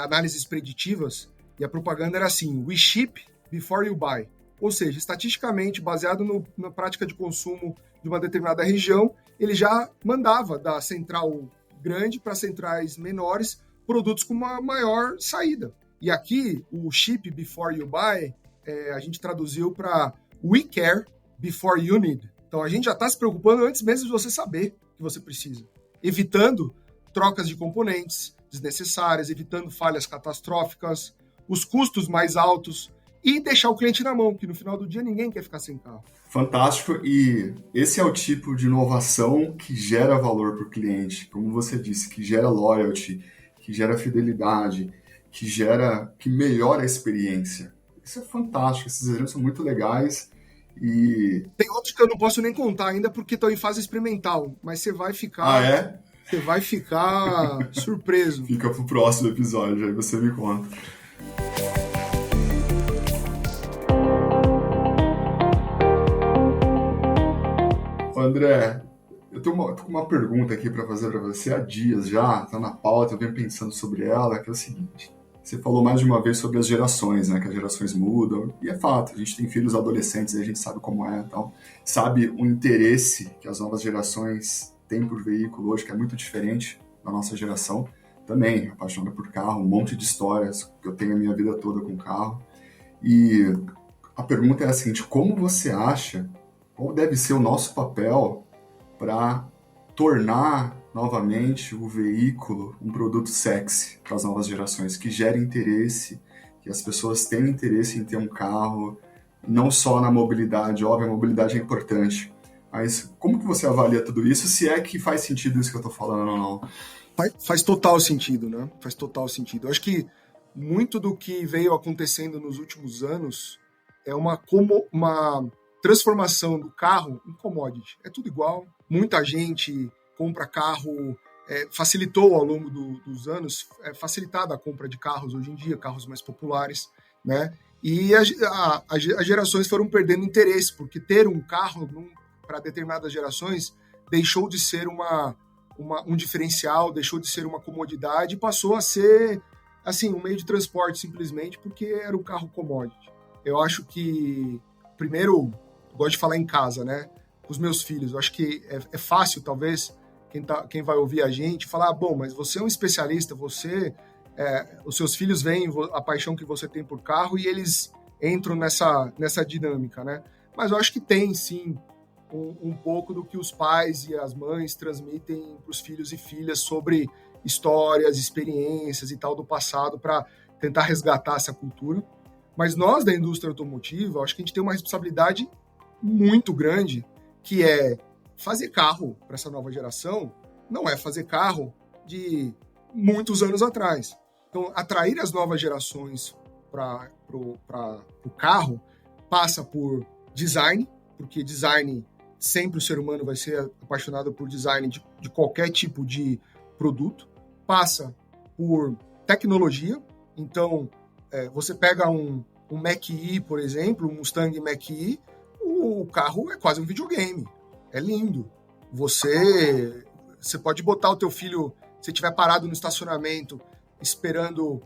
análises preditivas, e a propaganda era assim: we ship before you buy. Ou seja, estatisticamente, baseado na prática de consumo de uma determinada região, ele já mandava da central grande para centrais menores produtos com uma maior saída. E aqui, o ship before you buy, a gente traduziu para we care before you need. Então, a gente já está se preocupando antes mesmo de você saber que você precisa, evitando trocas de componentes desnecessárias, evitando falhas catastróficas, os custos mais altos e deixar o cliente na mão, que no final do dia ninguém quer ficar sem carro. Fantástico, e esse é o tipo de inovação que gera valor para o cliente, como você disse, que gera loyalty, que gera fidelidade, que melhora a experiência. Isso é fantástico, esses exemplos são muito legais. E tem outros que eu não posso nem contar ainda porque estão em fase experimental, mas você vai ficar... Ah, é? Você vai ficar surpreso. Fica pro próximo episódio, aí você me conta. André, eu tô com uma pergunta aqui para fazer para você há dias já, tá na pauta, eu venho pensando sobre ela, que é o seguinte: você falou mais de uma vez sobre as gerações, né, que as gerações mudam, e é fato, a gente tem filhos adolescentes, a gente sabe como é, então, sabe o interesse que as novas gerações têm por veículo hoje, que é muito diferente da nossa geração, também apaixonada por carro, um monte de histórias, que eu tenho a minha vida toda com carro, e a pergunta é a seguinte: como você acha, qual deve ser o nosso papel para tornar novamente o veículo um produto sexy para as novas gerações, que gere interesse, que as pessoas tenham interesse em ter um carro, não só na mobilidade, óbvio, a mobilidade é importante, mas como que você avalia tudo isso, se é que faz sentido isso que eu estou falando ou não? Faz total sentido, né? Faz total sentido. Eu acho que muito do que veio acontecendo nos últimos anos é uma transformação do carro em commodity. É tudo igual. Muita gente compra carro, facilitou ao longo dos anos, facilitada a compra de carros hoje em dia, carros mais populares, né? E as gerações foram perdendo interesse, porque ter um carro para determinadas gerações deixou de ser um diferencial, deixou de ser uma comodidade e passou a ser assim, um meio de transporte simplesmente porque era um carro commodity. Eu acho que, primeiro, gosto de falar em casa, né? com os meus filhos. Eu acho que é fácil, talvez, quem vai ouvir a gente falar, bom, mas você é um especialista, os seus filhos veem a paixão que você tem por carro e eles entram nessa dinâmica, né? Mas eu acho que tem, sim, um pouco do que os pais e as mães transmitem para os filhos e filhas sobre histórias, experiências e tal do passado para tentar resgatar essa cultura. Mas nós, da indústria automotiva, acho que a gente tem uma responsabilidade muito grande, que é fazer carro para essa nova geração, não é fazer carro de muitos anos atrás. Então, atrair as novas gerações para o carro passa por design, porque design, sempre o ser humano vai ser apaixonado por design de qualquer tipo de produto. Passa por tecnologia, então você pega um Mach-E, por exemplo, um Mustang Mach-E, o carro é quase um videogame, é lindo. Você pode botar o teu filho, se estiver parado no estacionamento, esperando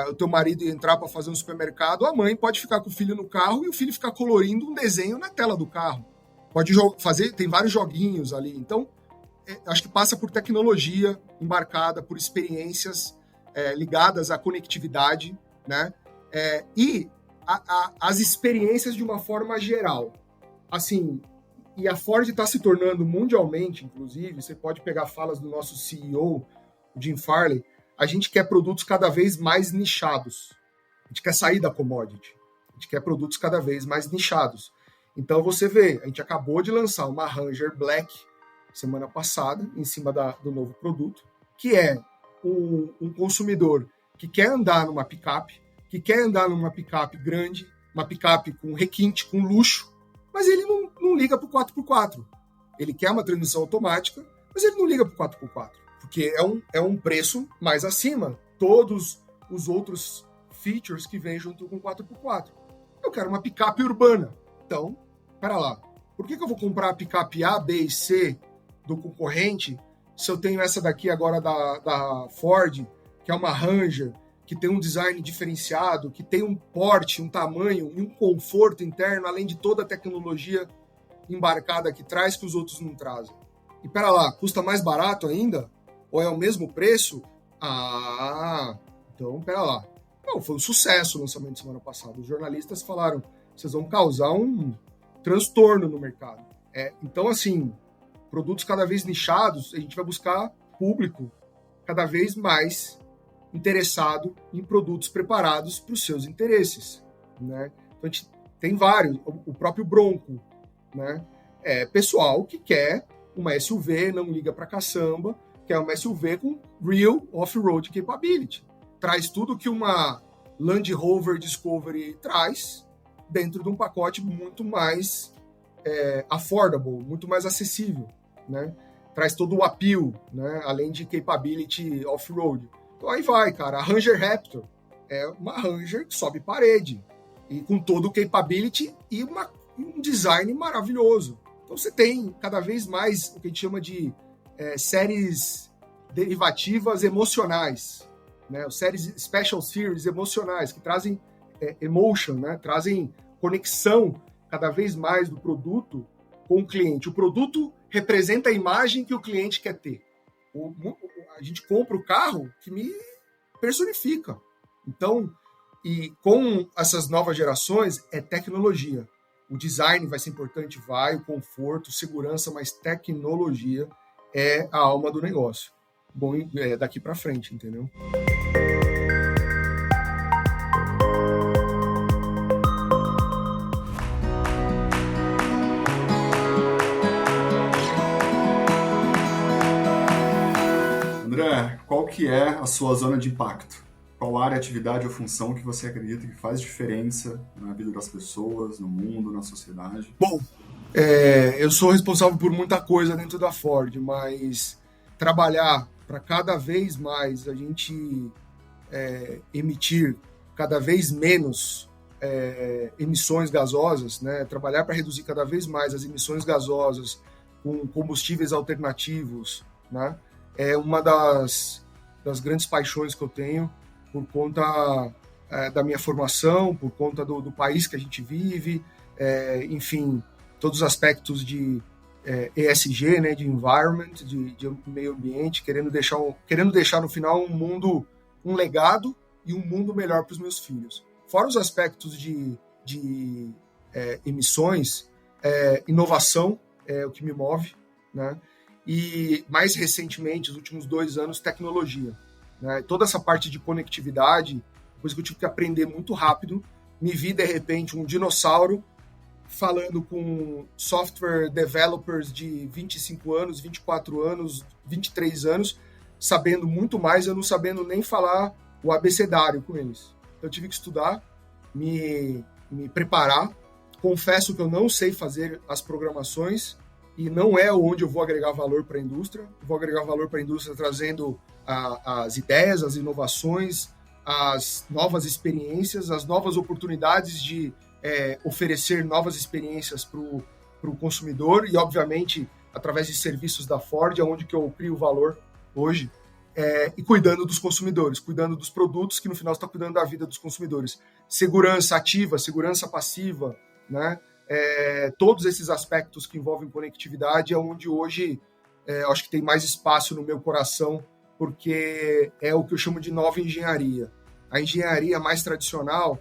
o teu marido entrar para fazer um supermercado, a mãe pode ficar com o filho no carro e o filho ficar colorindo um desenho na tela do carro. Pode fazer, tem vários joguinhos ali. Então, acho que passa por tecnologia embarcada, por experiências ligadas à conectividade, né? E as experiências de uma forma geral. Assim, e a Ford está se tornando mundialmente, inclusive, você pode pegar falas do nosso CEO, o Jim Farley, a gente quer produtos cada vez mais nichados. A gente quer sair da commodity. A gente quer produtos cada vez mais nichados. Então você vê, a gente acabou de lançar uma Ranger Black semana passada, em cima do novo produto, que é um consumidor que quer andar numa picape, que quer andar numa picape grande, uma picape com requinte, com luxo, mas ele não liga para o 4x4. Ele quer uma transmissão automática, mas ele não liga para o 4x4, porque é um preço mais acima. Todos os outros features que vêm junto com o 4x4. Eu quero uma picape urbana. Então, pera lá, por que eu vou comprar a picape A, B e C do concorrente se eu tenho essa daqui agora da Ford, que é uma Ranger, que tem um design diferenciado, que tem um porte, um tamanho e um conforto interno, além de toda a tecnologia embarcada que traz que os outros não trazem. E pera lá, custa mais barato ainda? Ou é o mesmo preço? Então pera lá. Não, foi um sucesso o lançamento semana passada. Os jornalistas falaram, vocês vão causar um transtorno no mercado. Então, assim, produtos cada vez nichados, a gente vai buscar público cada vez mais interessado em produtos preparados para os seus interesses, né? Então, a gente tem vários, o próprio Bronco, né? Pessoal que quer uma SUV, não liga para caçamba, quer uma SUV com real off-road capability. Traz tudo que uma Land Rover Discovery traz dentro de um pacote muito mais affordable, muito mais acessível, né? Traz todo o appeal, né? Além de capability off-road. Então aí vai, cara. A Ranger Raptor é uma Ranger que sobe parede e com todo o capability e um design maravilhoso. Então você tem cada vez mais o que a gente chama de séries derivativas emocionais, né? Os séries Special Series emocionais que trazem emotion, né? Trazem conexão cada vez mais do produto com o cliente. O produto representa a imagem que o cliente quer ter. A gente compra o carro que me personifica. Então, e com essas novas gerações, é tecnologia. O design vai ser importante, o conforto, segurança, mas tecnologia é a alma do negócio. Bom, daqui para frente, entendeu? André, qual que é a sua zona de impacto? Qual área, atividade ou função que você acredita que faz diferença na vida das pessoas, no mundo, na sociedade? Bom, eu sou responsável por muita coisa dentro da Ford, mas trabalhar para cada vez mais a gente emitir cada vez menos emissões gasosas, né? Trabalhar para reduzir cada vez mais as emissões gasosas com combustíveis alternativos, né? É uma das grandes paixões que eu tenho por conta da minha formação, por conta do país que a gente vive, enfim, todos os aspectos de ESG, né, de environment, de meio ambiente, querendo deixar no final um legado e um mundo melhor para os meus filhos. Fora os aspectos de emissões, inovação é o que me move, né? E mais recentemente, nos últimos 2 anos, tecnologia, né? Toda essa parte de conectividade, coisa que eu tive que aprender muito rápido, me vi de repente um dinossauro falando com software developers de 25 anos, 24 anos, 23 anos, sabendo muito mais, eu não sabendo nem falar o abecedário com eles. Então, eu tive que estudar, me preparar. Confesso que eu não sei fazer as programações e não é onde eu vou agregar valor para a indústria. Eu vou agregar valor para a indústria trazendo as ideias, as inovações, as novas experiências, as novas oportunidades de oferecer novas experiências para o consumidor e, obviamente, através de serviços da Ford, onde que eu crio valor hoje, e cuidando dos consumidores, cuidando dos produtos que, no final, está cuidando da vida dos consumidores. Segurança ativa, segurança passiva, né? Todos esses aspectos que envolvem conectividade é onde hoje acho que tem mais espaço no meu coração, porque é o que eu chamo de nova engenharia. A engenharia mais tradicional,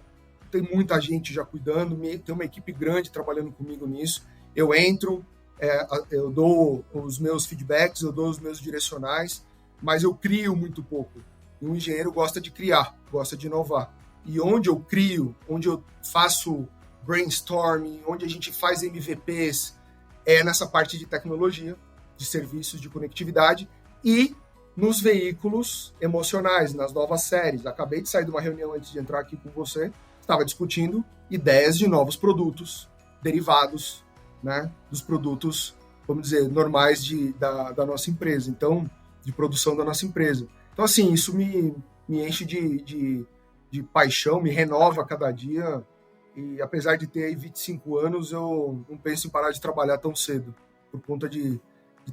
tem muita gente já cuidando, tem uma equipe grande trabalhando comigo nisso. Eu entro, eu dou os meus feedbacks, eu dou os meus direcionais, mas eu crio muito pouco. E um engenheiro gosta de criar, gosta de inovar. E onde eu crio, onde eu faço brainstorming, onde a gente faz MVPs, é nessa parte de tecnologia, de serviços de conectividade e nos veículos emocionais, nas novas séries. Acabei de sair de uma reunião antes de entrar aqui com você, estava discutindo ideias de novos produtos derivados, né, dos produtos, vamos dizer, normais da nossa empresa, então, de produção da nossa empresa. Então, assim, isso me enche de paixão, me renova a cada dia, e apesar de ter aí 25 anos, eu não penso em parar de trabalhar tão cedo, por conta de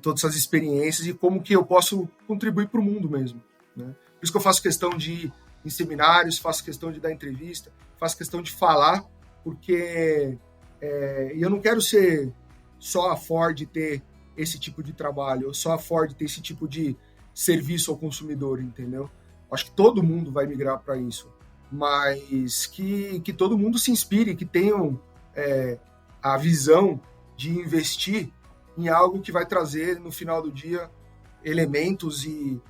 todas essas experiências e como que eu posso contribuir para o mundo mesmo, né? Por isso que eu faço questão de ir em seminários, faço questão de dar entrevista, faço questão de falar, porque eu não quero ser só a Ford ter esse tipo de trabalho, ou só a Ford ter esse tipo de serviço ao consumidor, entendeu? Acho que todo mundo vai migrar para isso, mas que todo mundo se inspire, que tenham a visão de investir em algo que vai trazer, no final do dia, elementos e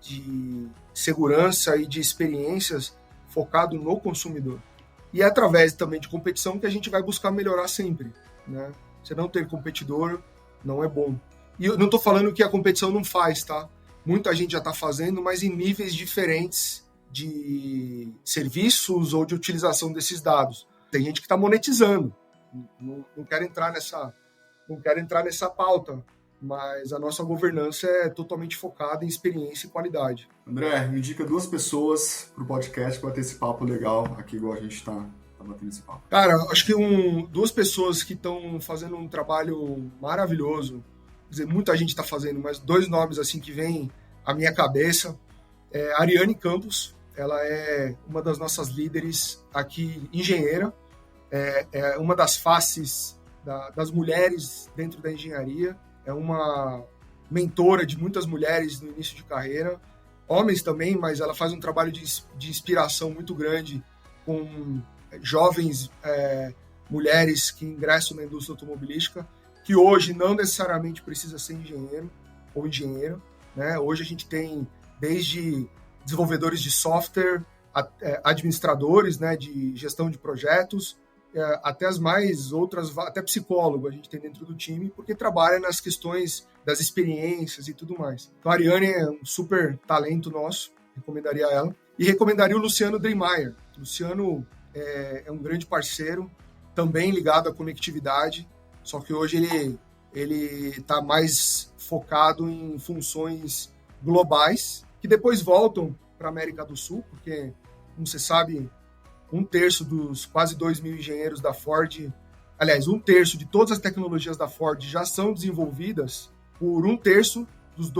de segurança e de experiências focado no consumidor. E é através também de competição que a gente vai buscar melhorar sempre, né? Você não ter competidor não é bom. E eu não estou falando que a competição não faz, tá? Muita gente já está fazendo, mas em níveis diferentes de serviços ou de utilização desses dados. Tem gente que está monetizando. Não quero entrar nessa pauta, mas a nossa governança é totalmente focada em experiência e qualidade. André, me indica 2 pessoas para o podcast para ter esse papo legal aqui, igual a gente está batendo esse papo. Cara, acho que 2 pessoas que estão fazendo um trabalho maravilhoso, quer dizer, muita gente está fazendo, mas 2 nomes assim que vêm à minha cabeça. A Ariane Campos, ela é uma das nossas líderes aqui, engenheira, é uma das faces das mulheres dentro da engenharia, é uma mentora de muitas mulheres no início de carreira, homens também, mas ela faz um trabalho de inspiração muito grande com jovens mulheres que ingressam na indústria automobilística, que hoje não necessariamente precisa ser engenheiro ou engenheira, né? Hoje a gente tem desde desenvolvedores de software, administradores, né, de gestão de projetos, até as mais outras, até psicólogo a gente tem dentro do time, porque trabalha nas questões das experiências e tudo mais. Então a Ariane é um super talento nosso, recomendaria ela. E recomendaria o Luciano Dreimeyer. O Luciano é um grande parceiro, também ligado à conectividade, só que hoje ele está mais focado em funções globais, que depois voltam para a América do Sul, porque, como você sabe, 1/3 dos quase 2.000 engenheiros da Ford, aliás, 1/3 de todas as tecnologias da Ford já são desenvolvidas por 1/3 dos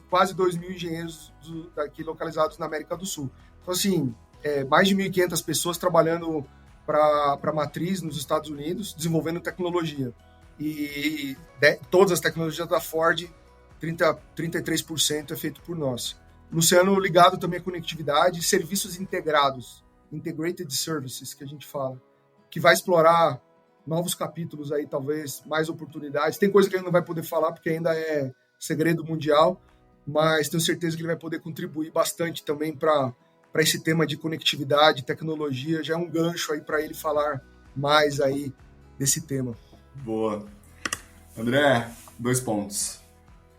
quase 2.000 engenheiros daqui localizados na América do Sul. Então, assim, mais de 1.500 pessoas trabalhando para a matriz nos Estados Unidos, desenvolvendo tecnologia. e todas as tecnologias da Ford, 33% é feito por nós. Luciano ligado também à conectividade, serviços integrados, integrated services, que a gente fala, que vai explorar novos capítulos aí, talvez, mais oportunidades. Tem coisa que ele não vai poder falar, porque ainda é segredo mundial, mas tenho certeza que ele vai poder contribuir bastante também para esse tema de conectividade, tecnologia. Já é um gancho aí para ele falar mais aí desse tema. Boa. André, 2 pontos.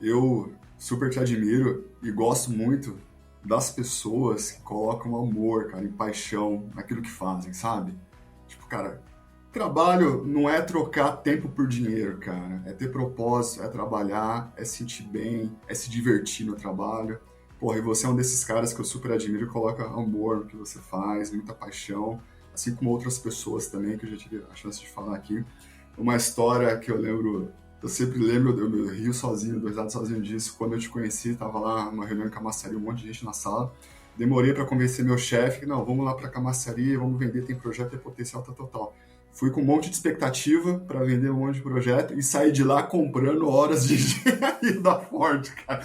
Eu super te admiro e gosto muito das pessoas que colocam amor, cara, e paixão naquilo que fazem, sabe? Tipo, cara, trabalho não é trocar tempo por dinheiro, cara. É ter propósito, é trabalhar, é se sentir bem, é se divertir no trabalho. Porra, e você é um desses caras que eu super admiro e coloca amor no que você faz, muita paixão, assim como outras pessoas também, que eu já tive a chance de falar aqui. Uma história que eu lembro, eu sempre lembro, eu rio sozinho, dou risada sozinho disso. Quando eu te conheci, tava lá numa reunião em Camaçari, um monte de gente na sala. Demorei para convencer meu chefe que, não, vamos lá para Camaçari, vamos vender, tem projeto, tem potencial, total. Fui com um monte de expectativa para vender um monte de projeto e saí de lá comprando horas de engenharia da Ford, cara.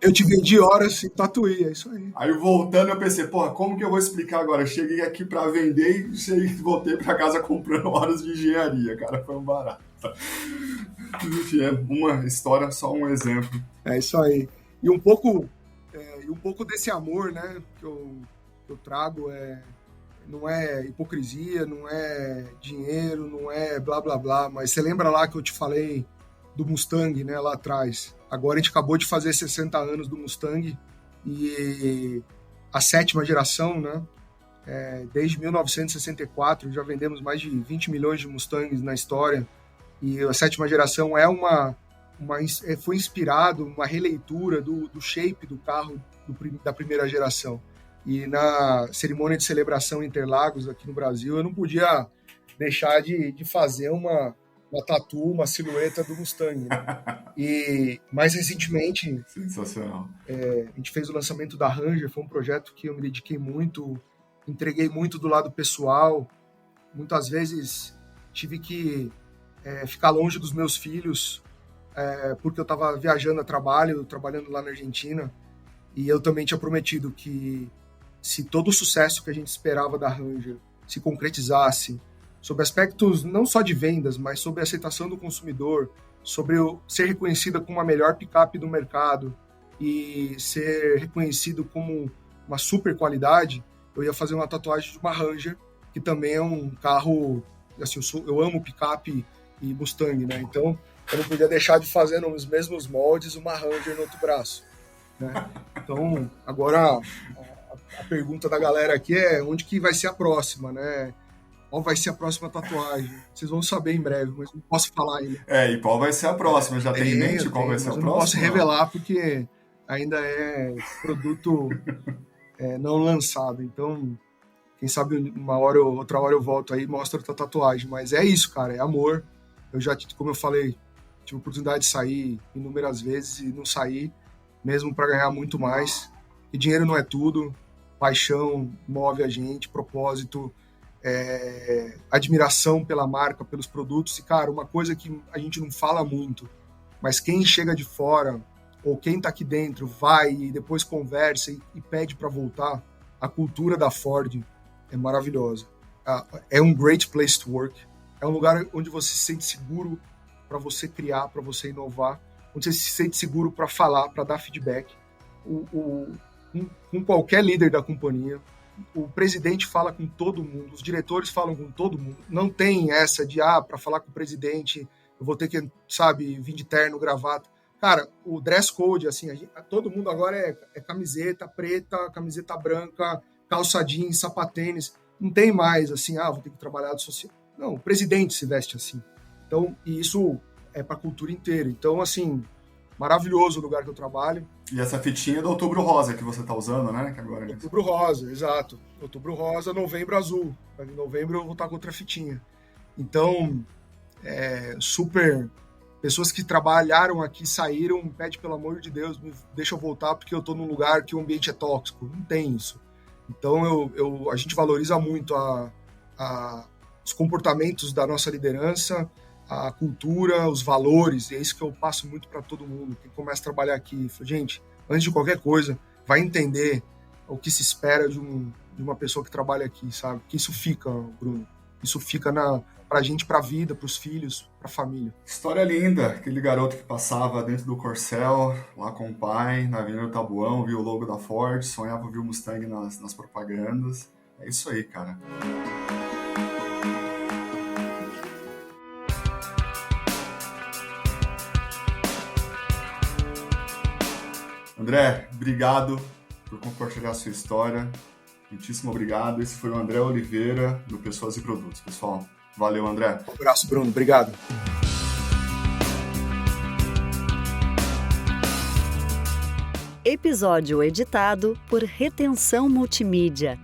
Eu te vendi horas e tatuei, é isso aí. Aí voltando eu pensei, porra, como que eu vou explicar agora? Eu cheguei aqui para vender e voltei para casa comprando horas de engenharia, cara, foi um barato. Enfim, é uma história, só um exemplo. É isso aí. E um pouco desse amor, né, que eu trago não é hipocrisia, não é dinheiro, não é blá blá blá, mas você lembra lá que eu te falei do Mustang, né, lá atrás? Agora a gente acabou de fazer 60 anos do Mustang e a 7ª geração, né, desde 1964 já vendemos mais de 20 milhões de Mustangs na história e a 7ª geração foi inspirado uma releitura do shape do carro da primeira geração. E na cerimônia de celebração em Interlagos, aqui no Brasil, eu não podia deixar de fazer uma tatu, uma silhueta do Mustang. Né? E mais recentemente, sensacional. A gente fez o lançamento da Ranger, foi um projeto que eu me dediquei muito, entreguei muito do lado pessoal. Muitas vezes tive que ficar longe dos meus filhos, porque eu estava viajando a trabalho, trabalhando lá na Argentina. E eu também tinha prometido que se todo o sucesso que a gente esperava da Ranger se concretizasse, sobre aspectos não só de vendas, mas sobre a aceitação do consumidor, sobre ser reconhecida como a melhor picape do mercado e ser reconhecido como uma super qualidade, eu ia fazer uma tatuagem de uma Ranger, que também é um carro, assim, eu amo picape e Mustang, né? Então eu não podia deixar de fazer nos mesmos moldes uma Ranger no outro braço. Né? Então, agora a pergunta da galera aqui é onde que vai ser a próxima, né? Qual vai ser a próxima tatuagem? Vocês vão saber em breve, mas não posso falar ainda. E qual vai ser a próxima? Já tem em mente qual vai ser a próxima? Não posso revelar porque ainda é produto não lançado. Então, quem sabe outra hora eu volto aí e mostro outra tatuagem. Mas é isso, cara, é amor. Eu já, como eu falei, tive a oportunidade de sair inúmeras vezes e não saí, mesmo para ganhar muito mais. E dinheiro não é tudo, paixão move a gente, propósito, admiração pela marca, pelos produtos. E, cara, uma coisa que a gente não fala muito, mas quem chega de fora, ou quem tá aqui dentro, vai e depois conversa e pede para voltar, a cultura da Ford é maravilhosa. É um great place to work, é um lugar onde você se sente seguro para você criar, para você inovar, onde você se sente seguro para falar, para dar feedback. Com qualquer líder da companhia, o presidente fala com todo mundo, os diretores falam com todo mundo. Não tem essa de, para falar com o presidente, eu vou ter que, vir de terno, gravata. Cara, o dress code, assim, todo mundo agora é camiseta preta, camiseta branca, calça jeans, sapatênis. Não tem mais, assim, vou ter que trabalhar do social. Não, o presidente se veste assim. Então, e isso é para a cultura inteira. Então, assim, maravilhoso o lugar que eu trabalho. E essa fitinha do Outubro Rosa que você está usando, né? Que agora Outubro Rosa, exato. Outubro Rosa, Novembro Azul. Em novembro eu vou estar com outra fitinha. Então, super... Pessoas que trabalharam aqui, saíram, pede pelo amor de Deus, deixa eu voltar porque eu estou num lugar que o ambiente é tóxico. Não tem isso. Então, a gente valoriza muito os comportamentos da nossa liderança, a cultura, os valores, e é isso que eu passo muito para todo mundo que começa a trabalhar aqui. Gente, antes de qualquer coisa, vai entender o que se espera de uma pessoa que trabalha aqui, sabe? Que isso fica, Bruno. Isso fica pra gente, pra vida, pros filhos, pra família. História linda. Aquele garoto que passava dentro do Corcel, lá com o pai, na Avenida Tabuão, viu o logo da Ford, sonhava ver o Mustang nas propagandas. É isso aí, cara. André, obrigado por compartilhar a sua história. Muitíssimo obrigado. Esse foi o André Oliveira, do Pessoas e Produtos. Pessoal, valeu, André. Um abraço, Bruno. Obrigado. Episódio editado por Retenção Multimídia.